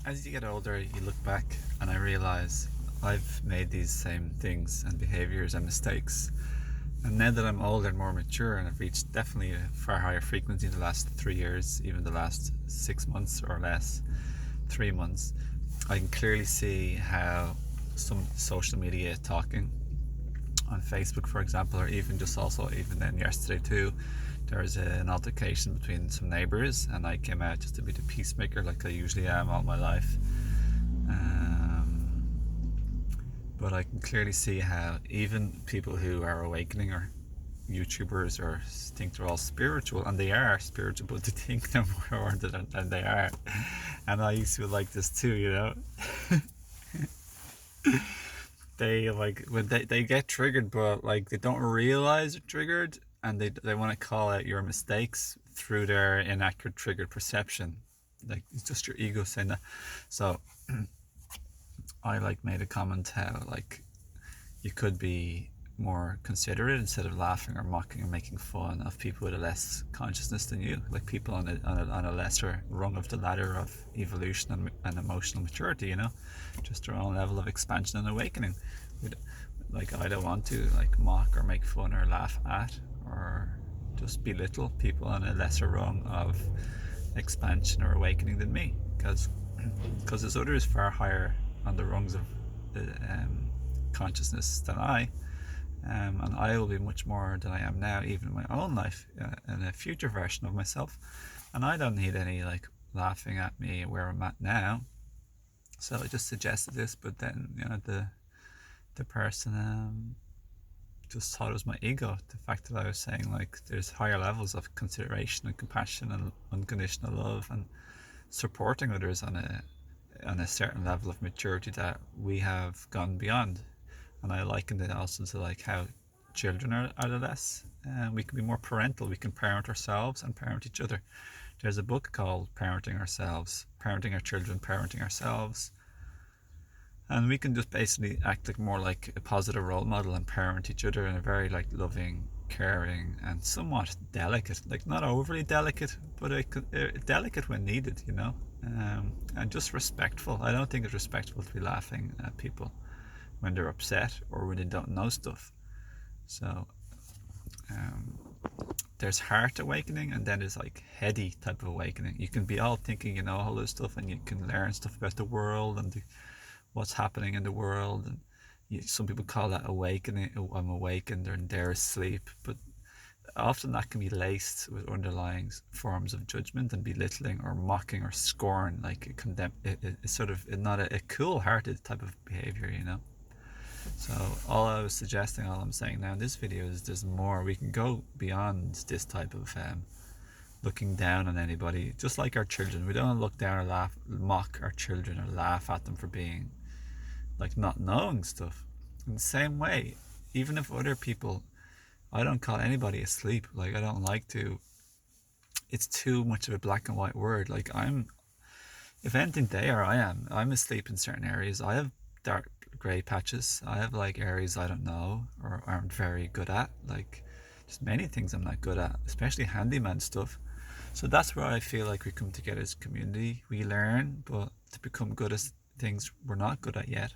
as you get older, you look back and I realize I've made these same things and behaviors and mistakes. And now that I'm older and more mature and I've reached definitely a far higher frequency in the last 3 years, even the last 6 months or less, 3 months, I can clearly see how some social media talking on Facebook, for example, or even just also even then yesterday too, there was an altercation between some neighbours, and I came out just to be the peacemaker like I usually am all my life. But I can clearly see how even people who are awakening or YouTubers or think they're all spiritual, and they are spiritual, but they think they're more than they are. And I used to be like this too, you know. They like when they get triggered, but like they don't realize they're triggered, and they want to call out your mistakes through their inaccurate triggered perception. Like it's just your ego saying that. So I like made a comment how like you could be more considerate instead of laughing or mocking or making fun of people with a less consciousness than you, like people on a lesser rung of the ladder of evolution and emotional maturity, you know, just their own level of expansion and awakening. Like I don't want to like mock or make fun or laugh at or just belittle people on a lesser rung of expansion or awakening than me, because there's others far higher on the rungs of the consciousness than I, and I will be much more than I am now, even in my own life, in a future version of myself. And I don't need any like laughing at me where I'm at now. So I just suggested this, but then the person just thought it was my ego. The fact that I was saying like there's higher levels of consideration and compassion and unconditional love and supporting others on a certain level of maturity that we have gone beyond. And I likened it also to like how children are less, and we can be more parental. We can parent ourselves and parent each other. There's a book called Parenting Ourselves, Parenting Our Children, Parenting Ourselves, and we can just basically act like more like a positive role model and parent each other in a very like loving, caring, and somewhat delicate, like not overly delicate, but delicate when needed, you know, and just respectful. I don't think it's respectful to be laughing at people when they're upset or when they don't know stuff. So there's heart awakening, and then there's like heady type of awakening. You can be all thinking you know all this stuff, and you can learn stuff about the world and what's happening in the world, and some people call that awakening. Oh, I'm awakened, or they're asleep, but often that can be laced with underlying forms of judgment and belittling or mocking or scorn, like it's sort of not a cool-hearted type of behavior, you know. So all I was suggesting, all I'm saying now in this video is there's more. We can go beyond this type of looking down on anybody, just like our children. We don't look down or mock our children or laugh at them for being like not knowing stuff. In the same way, even if other people, I don't call anybody asleep. Like I don't like to, it's too much of a black and white word. Like if anything they are, I am. I'm asleep in certain areas. I have dark grey patches. I have like areas I don't know or aren't very good at. Like just many things I'm not good at, especially handyman stuff. So that's where I feel like we come together as a community. We learn, but to become good at things we're not good at yet.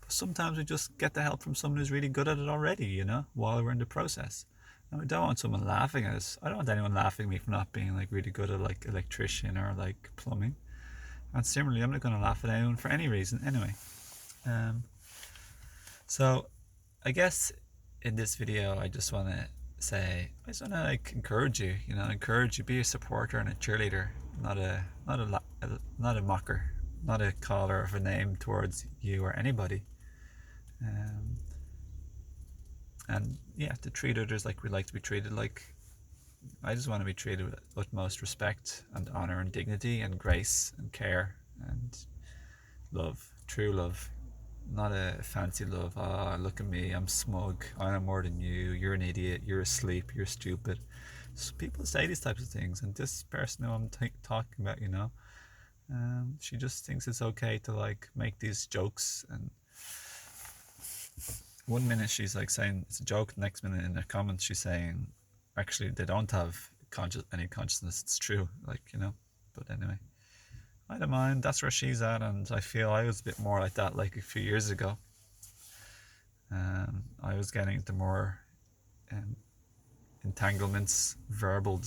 But sometimes we just get the help from someone who's really good at it already, you know, while we're in the process. And we don't want someone laughing at us. I don't want anyone laughing at me for not being like really good at like electrician or like plumbing. And similarly, I'm not going to laugh at anyone for any reason anyway. So I guess in this video I just want to say, I just want to like encourage you, you know, be a supporter and a cheerleader, not a mocker, not a caller of a name towards you or anybody. And yeah, to treat others like we like to be treated. Like I just want to be treated with utmost respect and honor and dignity and grace and care and love, true love. Not a fancy love. Ah, look at me, I'm smug, I know more than you, you're an idiot, you're asleep, you're stupid. So people say these types of things, and this person who I'm talking about, you know, she just thinks it's okay to like make these jokes, and one minute she's like saying it's a joke, the next minute in the comments she's saying actually they don't have any consciousness. It's true, like, you know. But anyway, I don't mind. That's where she's at, and I feel I was a bit more like that like a few years ago. I was getting into more um, entanglements, verbal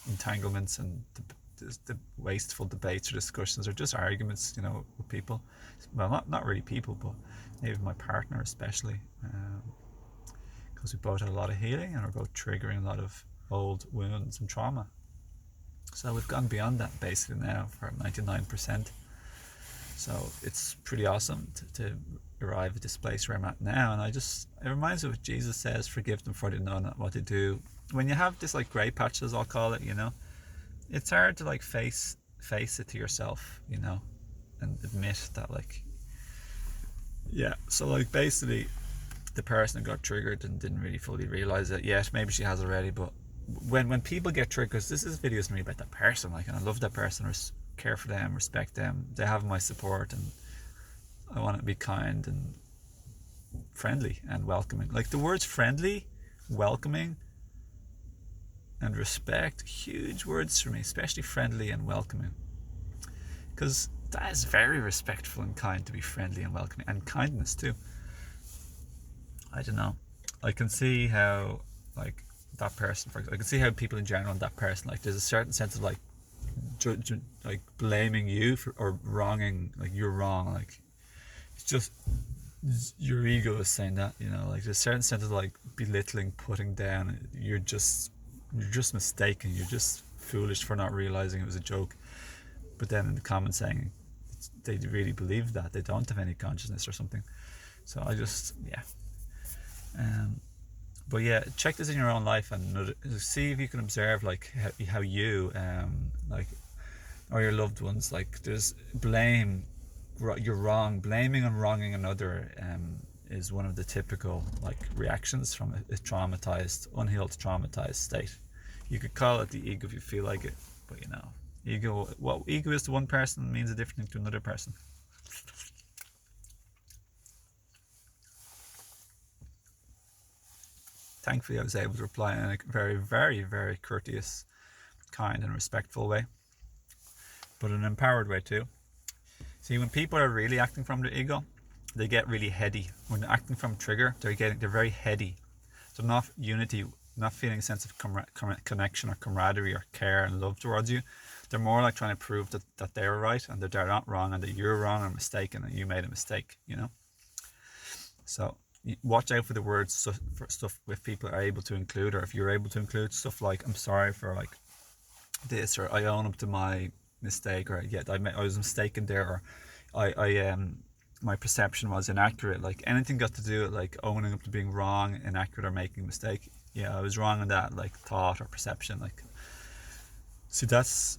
entanglements, and the wasteful debates or discussions or just arguments, with people. Well, not really people, but maybe my partner especially, because we both had a lot of healing and we're both triggering a lot of old wounds and trauma. So we've gone beyond that basically now for 99%. So it's pretty awesome to arrive at this place where I'm at now. And it reminds me of what Jesus says, forgive them for they know not what they do. When you have this like grey patches, I'll call it, it's hard to like face it to yourself, and admit that like, yeah. So like basically the person got triggered and didn't really fully realize it yet. Maybe she has already, but when people get triggered, because this is videos me about that person, like, and I love that person, care for them, respect them, they have my support, and I want to be kind and friendly and welcoming. Like the words friendly, welcoming, and respect, huge words for me, especially friendly and welcoming, because that is very respectful and kind to be friendly and welcoming, and kindness too. I don't know, I can see how like that person, for example, I can see how people in general and that person, like there's a certain sense of like like blaming you for, or wronging, like you're wrong, like it's just your ego is saying that, like there's a certain sense of like belittling, putting down, you're just mistaken, you're just foolish for not realizing it was a joke. But then in the comments saying they really believe that they don't have any consciousness or something. So I just, yeah. But yeah, check this in your own life and see if you can observe like how you like, or your loved ones, like there's blame, you're wrong, blaming and wronging another is one of the typical like reactions from a traumatized, unhealed traumatized state. You could call it the ego if you feel like it, but ego, what ego is to one person means a different thing to another person. Thankfully I was able to reply in a very, very, very courteous, kind and respectful way, but an empowered way too. See, when people are really acting from their ego, they get really heady. When they're acting from trigger, they're very heady. So not unity, not feeling a sense of connection or camaraderie or care and love towards you. They're more like trying to prove that they're right and that they're not wrong, and that you're wrong or mistaken and you made a mistake, So watch out for the words, for stuff if people are able to include, or if you're able to include stuff like, I'm sorry for like this, or I own up to my mistake, or yeah, I was mistaken there, or I my perception was inaccurate. Like anything got to do with like owning up to being wrong, inaccurate, or making a mistake. Yeah, I was wrong in that like thought or perception. Like, see, that's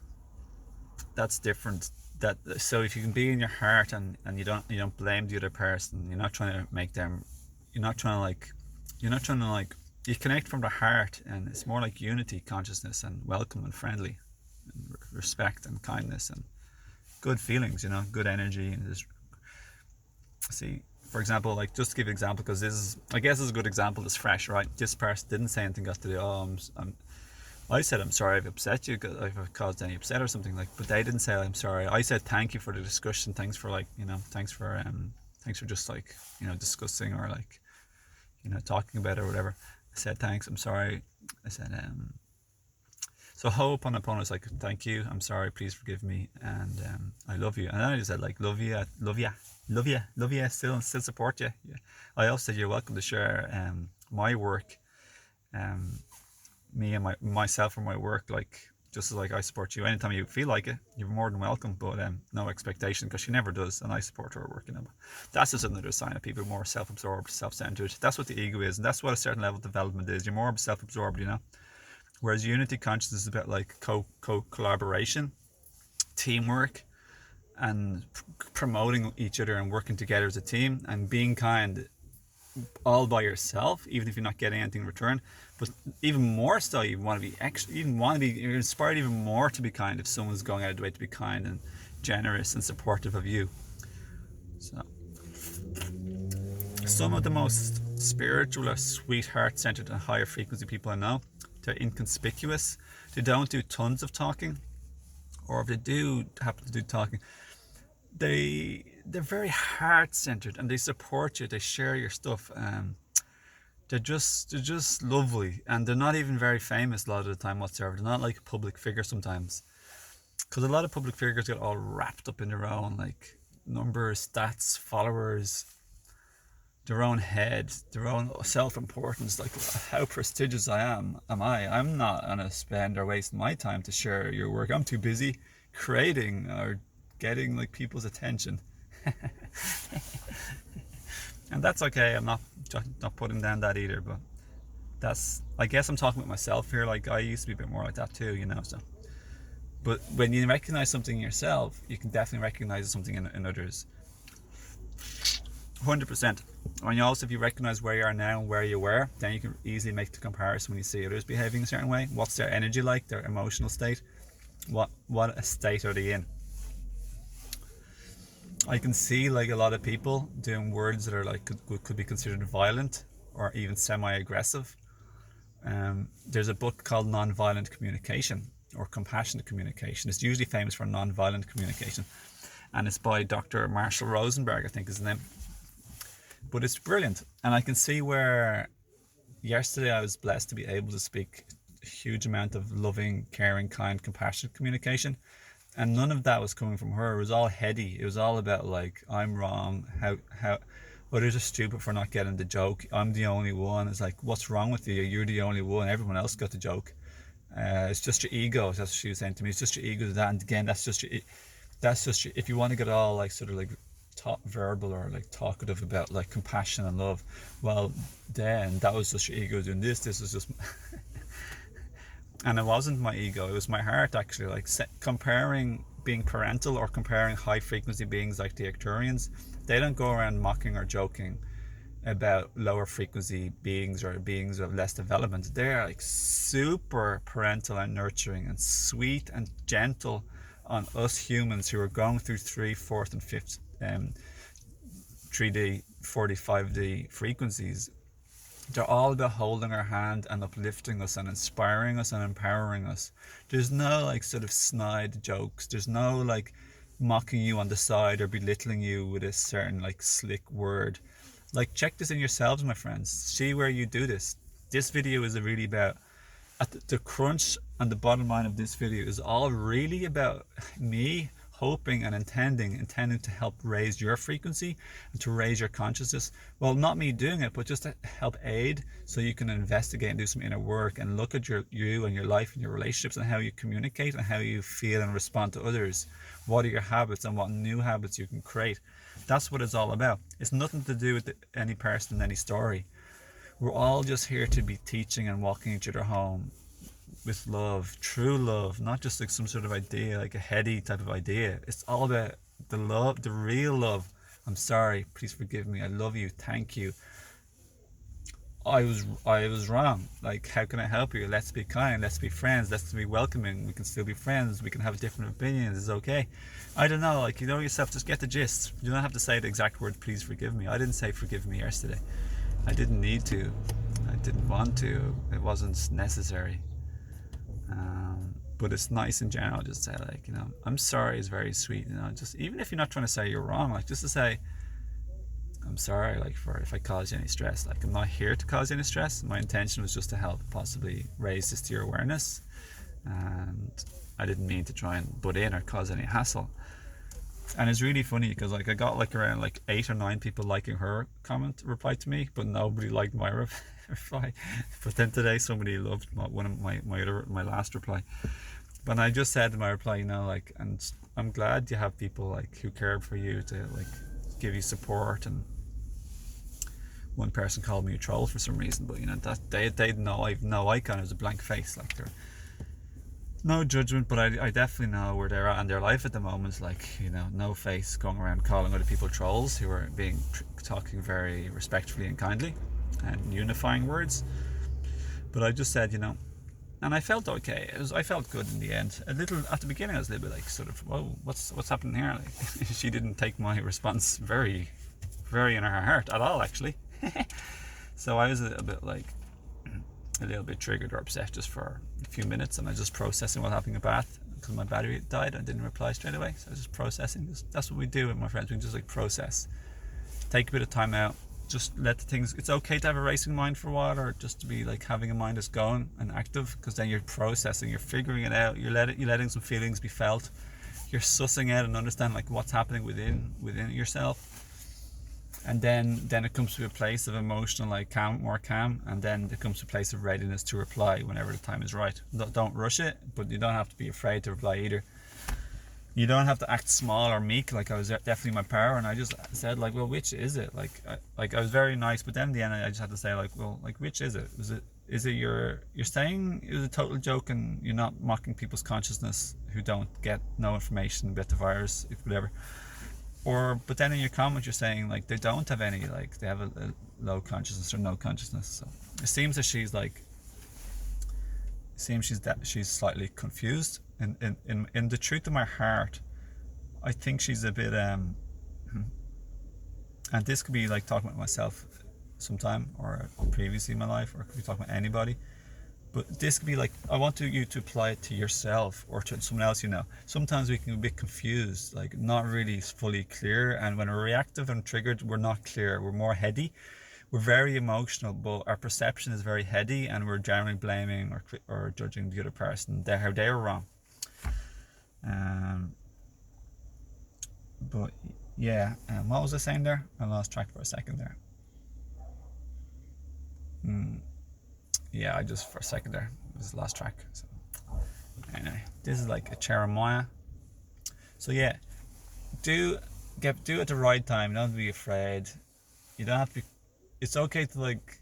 different. That, so if you can be in your heart and you don't blame the other person, you're not trying to make them, you're not trying to like, you connect from the heart, and it's more like unity consciousness and welcome and friendly and respect and kindness and good feelings, good energy. And just see, for example, like just to give you an example, because I guess this is a good example that's fresh, right? This person didn't say anything got to do, I said I'm sorry I've upset you, if I've caused any upset or something, like, but they didn't say I'm sorry. I said thank you for the discussion, thanks for like, thanks for just like, discussing, or like, talking about it or whatever. I said thanks, I'm sorry. I said so Ho'oponopono is like, thank you, I'm sorry, please forgive me, and I love you. And then I just said like, love you, still support you. Yeah. I also said you're welcome to share my work, me and myself or my work, like just as like I support you. Anytime you feel like it, you're more than welcome, but no expectation, because she never does, and I support her work. But that's just another sign of people more self-absorbed, self-centered. That's what the ego is, and that's what a certain level of development is. You're more self-absorbed, whereas unity consciousness is about like collaboration, teamwork, and promoting each other and working together as a team, and being kind all by yourself, even if you're not getting anything in return. But even more so, you want to be you're inspired even more to be kind if someone's going out of the way to be kind and generous and supportive of you. So some of the most spiritual or sweet, heart-centered and higher frequency people I know, they're inconspicuous. They don't do tons of talking or if they do happen to do talking, they're very heart-centered, and they support you, they share your stuff. They're just lovely, and they're not even very famous a lot of the time whatsoever. They're not like a public figure sometimes, because a lot of public figures get all wrapped up in their own like numbers, stats, followers, their own head, their own self-importance. Like, how prestigious am I? I'm not gonna spend or waste my time to share your work. I'm too busy creating or getting like people's attention. And that's okay. I'm not putting down that either, but I guess I'm talking with myself here. Like, I used to be a bit more like that too, so. But when you recognize something in yourself, you can definitely recognize something in others. 100%. And also, if you recognize where you are now and where you were, then you can easily make the comparison when you see others behaving a certain way. What's their energy like, their emotional state? What a state are they in? I can see like a lot of people doing words that are like could be considered violent or even semi-aggressive. There's a book called Non-Violent Communication or Compassionate Communication. It's usually famous for non-violent communication, and it's by Dr. Marshall Rosenberg, I think is his name. But it's brilliant, and I can see where yesterday I was blessed to be able to speak a huge amount of loving, caring, kind, compassionate communication, and none of that was coming from her. It was all heady. It was all about like, I'm wrong, how others are stupid for not getting the joke, I'm the only one. It's like, what's wrong with you? You're the only one, everyone else got the joke. It's just your ego. That's what she was saying to me. It's just your ego to that. And again, that's just your, if you want to get all like sort of like verbal or like talkative about like compassion and love, well then that was just your ego doing this is just and it wasn't my ego, it was my heart actually. Like, comparing being parental or comparing high frequency beings like the Arcturians, they don't go around mocking or joking about lower frequency beings or beings of less development. They're like super parental and nurturing and sweet and gentle on us humans who are going through 3, 4th and 5th 3D, 45D frequencies. They're all about holding our hand and uplifting us and inspiring us and empowering us. There's no like sort of snide jokes. There's no like mocking you on the side or belittling you with a certain like slick word. Like, check this in yourselves, my friends. See where you do this. This video is really about, at the crunch and the bottom line of this video is all really about me hoping and intending to help raise your frequency and to raise your consciousness. Well, not me doing it, but just to help aid so you can investigate and do some inner work and look at you and your life and your relationships and how you communicate and how you feel and respond to others. What are your habits and what new habits you can create? That's what it's all about. It's nothing to do with any person, any story. We're all just here to be teaching and walking each other home with love, true love, not just like some sort of idea, like a heady type of idea. It's all about the love, the real love. I'm sorry, please forgive me, I love you, thank you. I was wrong. Like, how can I help you? Let's be kind, let's be friends, let's be welcoming. We can still be friends, we can have different opinions, it's okay. I don't know, like, you know yourself, just get the gist. You don't have to say the exact word, please forgive me. I didn't say forgive me yesterday. I didn't need to. I didn't want to. It wasn't necessary. But it's nice in general just to say, like, I'm sorry is very sweet, just even if you're not trying to say you're wrong, like, just to say, I'm sorry, like, for if I caused you any stress. Like, I'm not here to cause you any stress. My intention was just to help possibly raise this to your awareness, and I didn't mean to try and butt in or cause any hassle. And it's really funny because, like, I got like around like 8 or 9 people liking her reply to me, but nobody liked my reply. But then today somebody loved my last reply. But I just said in my reply, like, and I'm glad you have people like who cared for you to like give you support. And one person called me a troll for some reason, but that they know I've no icon, it was a blank face, like, they're no judgment, but I definitely know where they're at in their life at the moment. Like, no face going around calling other people trolls who are talking very respectfully and kindly and unifying words. But I just said, and I felt okay. I felt good in the end. A little at the beginning, I was a little bit like, sort of, whoa, what's happening here? Like, she didn't take my response very, very in her heart at all, actually. So I was a little bit triggered or upset just for a few minutes, and I was just processing what happened in Bath. because my battery died. I didn't reply straight away, so I was just processing. That's what we do with my friends. We just like process, take a bit of time out, just let the things. It's okay to have a racing mind for a while, or just to be like having a mind that's going and active, because then you're processing, you're figuring it out, you're letting some feelings be felt, you're sussing out and understanding like what's happening within yourself. And then it comes to a place of emotional, like more calm, and then it comes to a place of readiness to reply whenever the time is right. Don't rush it, but you don't have to be afraid to reply either. You don't have to act small or meek. Like I was definitely my power, and I just said like, well, which is it? I was very nice, but then in the end I just had to say like, well, like which is it? Is it you're saying it was a total joke and you're not mocking people's consciousness who don't get no information about the virus, whatever. But then in your comment you're saying like they don't have any, like they have a low consciousness or no consciousness. So it seems that she's she's slightly confused. In the truth of my heart, I think she's a bit and this could be like talking about myself sometime, or previously in my life, or it could be talking about anybody. But this could be like, I want you to apply it to yourself or to someone else you know. Sometimes we can be a bit confused, like not really fully clear. And when we're reactive and triggered, we're not clear. We're more heady. We're very emotional, but our perception is very heady, and we're generally blaming or judging the other person. How they were wrong. But yeah, what was I saying there? I lost track for a second there. Yeah, I just for a second there was lost track. So anyway, this is like a Cherimoya. So yeah, do it at the right time. You don't have to be afraid. You don't have to be. It's okay to like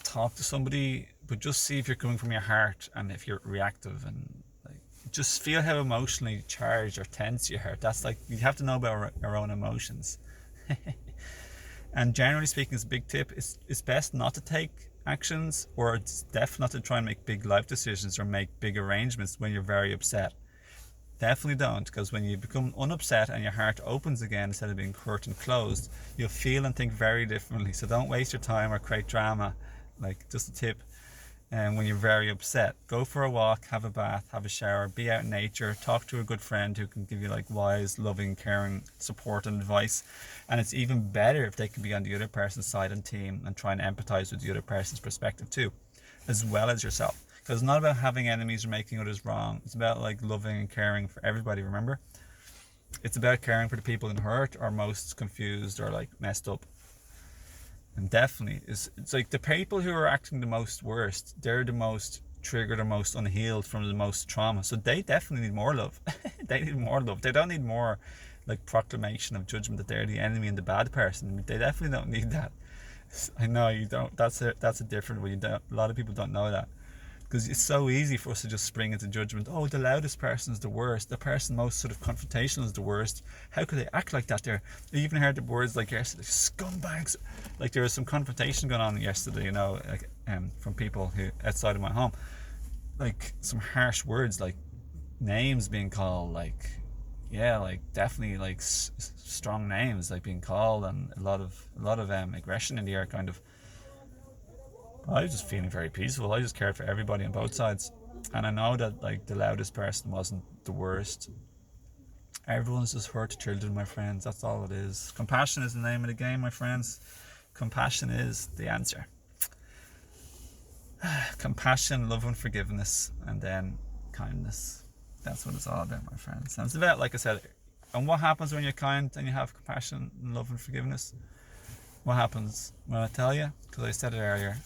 talk to somebody, but just see if you're coming from your heart and if you're reactive, and like just feel how emotionally charged or tense your heart. That's like, you have to know about our own emotions. And generally speaking, it's a big tip. It's best not to take actions, or it's definitely not to try and make big life decisions or make big arrangements when you're very upset. Definitely don't, because when you become unupset and your heart opens again instead of being hurt and closed, you'll feel and think very differently. So don't waste your time or create drama. Like, just a tip. And when you're very upset, go for a walk, have a bath, have a shower, be out in nature, talk to a good friend who can give you like wise, loving, caring support and advice. And it's even better if they can be on the other person's side and team and try and empathize with the other person's perspective too, as well as yourself. Because it's not about having enemies or making others wrong. It's about like loving and caring for everybody, remember? It's about caring for the people in hurt or most confused or like messed up. And definitely, it's like the people who are acting the most worst, they're the most triggered or most unhealed from the most trauma. So they definitely need more love. They need more love. They don't need more like proclamation of judgment that they're the enemy and the bad person. They definitely don't need that. I know you don't. That's a different way. A lot of people don't know that. Because it's so easy for us to just spring into judgment. Oh, the loudest person is the worst. The person most sort of confrontational is the worst. How could they act like that there? I even heard the words like yesterday, scumbags. Like there was some confrontation going on yesterday, you know, like, from people who outside of my home. Like some harsh words, like names being called, like, yeah, like definitely like strong names like being called, and a lot of aggression in the air, kind of. I was just feeling very peaceful. I just cared for everybody on both sides. And I know that like the loudest person wasn't the worst. Everyone's just hurt children, my friends. That's all it is. Compassion is the name of the game, my friends. Compassion is the answer. Compassion, love and forgiveness, and then kindness. That's what it's all about, my friends. And it's about, like I said, and what happens when you're kind and you have compassion and love and forgiveness? What happens? Well, I tell you, because I said it earlier.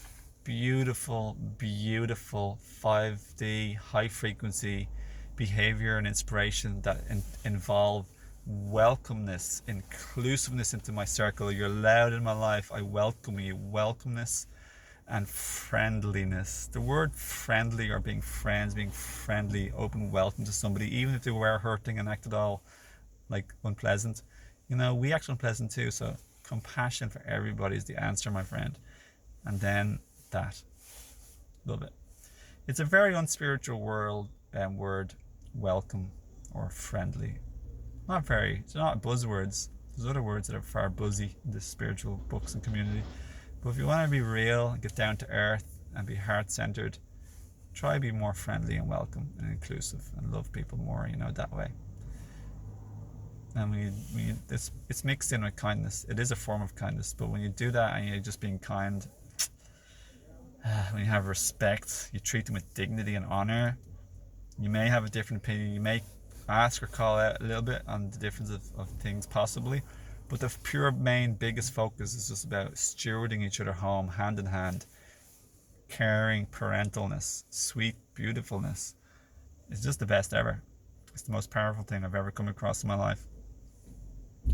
Beautiful 5D high frequency behavior and inspiration that involve welcomeness, inclusiveness into my circle. You're allowed in my life. I welcome you. Welcomeness and friendliness. The word friendly, or being friends, being friendly, open welcome to somebody, even if they were hurting and acted all like unpleasant. You know, we act unpleasant too. So compassion for everybody is the answer, my friend. And then that. Love it. It's a very unspiritual word, welcome or friendly. It's not buzzwords. There's other words that are far buzzy in the spiritual books and community. But if you want to be real and get down to earth and be heart-centered, try to be more friendly and welcome and inclusive and love people more, that way. And it's mixed in with kindness. It is a form of kindness, but when you do that and you're just being kind, when you have respect, you treat them with dignity and honor. You may have a different opinion, you may ask or call out a little bit on the difference of things possibly, but the pure main biggest focus is just about stewarding each other home hand in hand. Caring parentalness, sweet beautifulness. It's just the best ever. It's the most powerful thing I've ever come across in my life.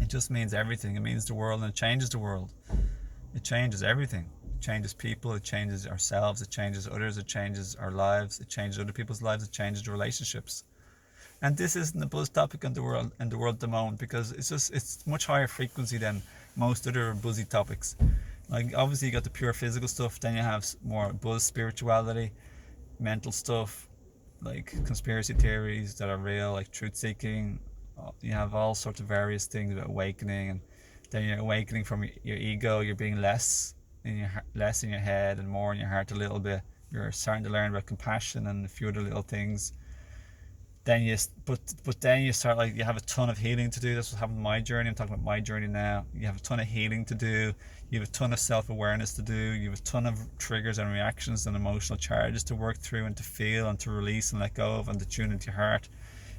It just means everything. It means the world, and it changes the world. It changes everything. It changes people, it changes ourselves, it changes others, it changes our lives, it changes other people's lives, it changes the relationships. And this isn't a buzz topic in the world at the moment, because it's much higher frequency than most other buzzy topics. Like, obviously you got the pure physical stuff, then you have more buzz spirituality, mental stuff, like conspiracy theories that are real, like truth seeking. You have all sorts of various things about awakening, and then you're awakening from your ego. You're being less in your head and more in your heart a little bit. You're starting to learn about compassion and a few other little things. Then then you start, like, you have a ton of healing to do. This was happening in my journey. I'm talking about my journey now. You have a ton of healing to do. You have a ton of self-awareness to do. You have a ton of triggers and reactions and emotional charges to work through and to feel and to release and let go of, and to tune into your heart,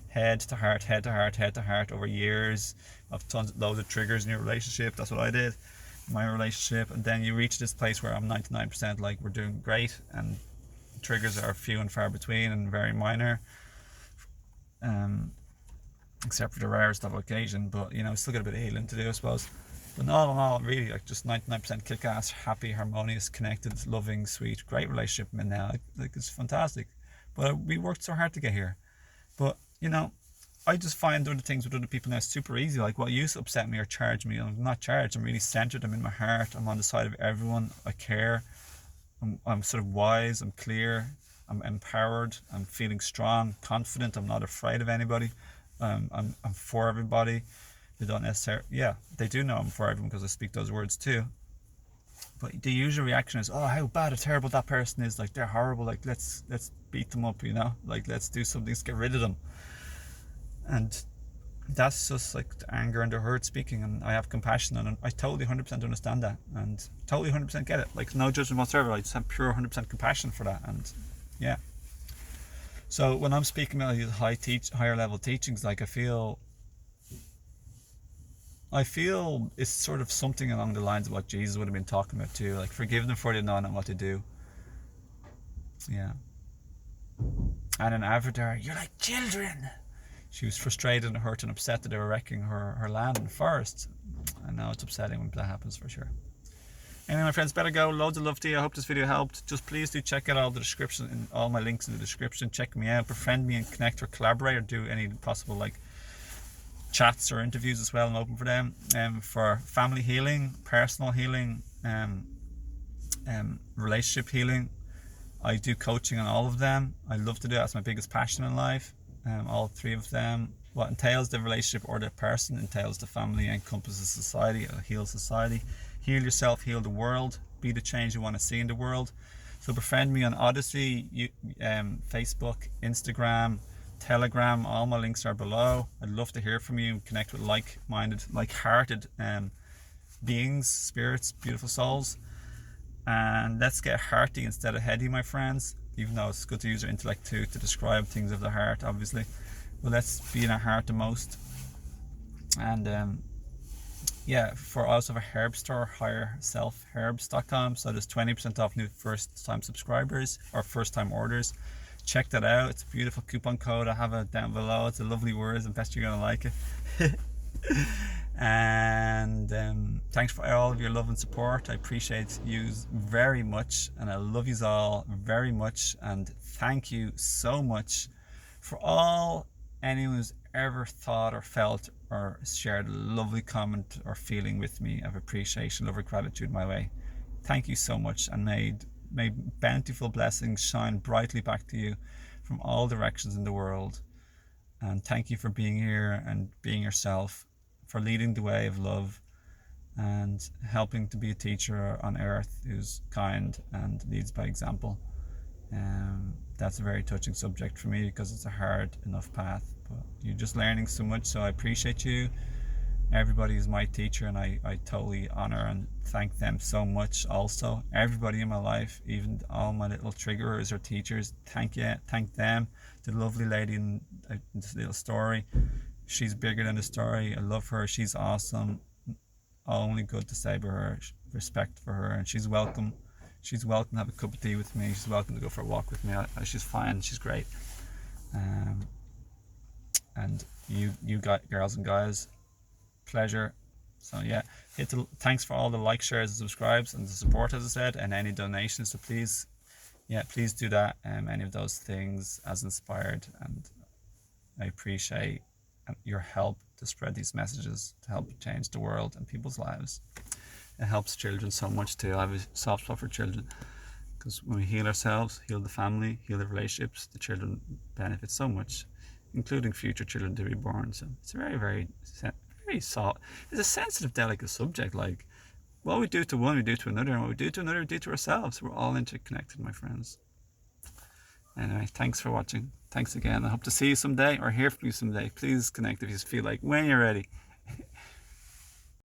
head to heart, head to heart, head to heart, over years of loads of triggers in your relationship. That's what I did in my relationship. And then you reach this place where I'm 99% like, we're doing great, and triggers are few and far between and very minor. Except for the rarest of occasion, but still got a bit of healing to do, I suppose. But all in all, really, like, just 99% kick-ass, happy, harmonious, connected, loving, sweet, great relationship I'm in now. Like, it's fantastic. But we worked so hard to get here. But I just find other things with other people now super easy. Like, what used to upset me or charge me, I'm not charged. I'm really centered. I'm in my heart. I'm on the side of everyone. I care. I'm sort of wise. I'm clear. I'm empowered. I'm feeling strong, confident. I'm not afraid of anybody. I'm for everybody. They don't necessarily, they do know I'm for everyone because I speak those words too. But the usual reaction is, oh, how bad or terrible that person is. Like, they're horrible. Like, let's beat them up. Like, let's do something. Let's get rid of them. And that's just like the anger and the hurt speaking. And I have compassion, and I totally 100% understand that, and totally 100% get it. Like, no judgment whatsoever. I just have pure 100% compassion for that. And yeah. So when I'm speaking about these higher level teachings, like, I feel it's sort of something along the lines of what Jesus would have been talking about too. Like, forgive them for they know not what they do. Yeah. And in Avatar, you're like children. She was frustrated and hurt and upset that they were wrecking her land and forest. I know it's upsetting when that happens, for sure. Anyway, my friends, better go. Loads of love to you. I hope this video helped. Just please do check out all the description and all my links in the description. Check me out, befriend me, and connect or collaborate, or do any possible, like, chats or interviews as well. I'm open for them. For family healing, personal healing, relationship healing. I do coaching on all of them. I love to do it. That's my biggest passion in life. All three of them. What entails the relationship or the person entails the family, encompasses society. It'll heal society. Heal yourself, heal the world. Be the change you want to see in the world. So befriend me on Odyssey, Facebook, Instagram, Telegram. All my links are below. I'd love to hear from you. Connect with like-minded, like-hearted beings, spirits, beautiful souls. And let's get hearty instead of heady, my friends. Even though it's good to use your intellect too to describe things of the heart, obviously. But let's be in our heart the most. And for also have a herb store, higherselfherbs.com. So there's 20% off new first time subscribers or first time orders. Check that out. It's a beautiful coupon code. I have it down below. It's a lovely words. I bet you're gonna like it. And thanks for all of your love and support. I appreciate you very much, and I love you all very much. And thank you so much for all anyone who's ever thought or felt or shared a lovely comment or feeling with me of appreciation, love, or gratitude my way. Thank you so much, and may bountiful blessings shine brightly back to you from all directions in the world. And thank you for being here and being yourself, for leading the way of love and helping to be a teacher on earth who's kind and leads by example. that's a very touching subject for me because it's a hard enough path. But you're just learning so much, so I appreciate you. Everybody is my teacher, and I totally honor and thank them so much. Also, everybody in my life, even all my little triggerers or teachers, thank them. The lovely lady in this little story, she's bigger than the story. I love her. She's awesome. Only good to say about her. Respect for her, and she's welcome. She's welcome to have a cup of tea with me. She's welcome to go for a walk with me. She's fine. She's great. And you got girls and guys, pleasure. So yeah, thanks for all the likes, shares, and subscribes, and the support, as I said, and any donations. So please do that. Any of those things as inspired, and I appreciate your help to spread these messages to help change the world and people's lives. It helps children so much too. I have a soft spot for children because when we heal ourselves, heal the family, heal the relationships, the children benefit so much, including future children to be born. So it's a very soft. It's a sensitive, delicate subject. Like what we do to one, we do to another, and what we do to another, we do to ourselves. We're all interconnected, my friends. Anyway, thanks for watching. Thanks again. I hope to see you someday or hear from you someday. Please connect if you feel like when you're ready.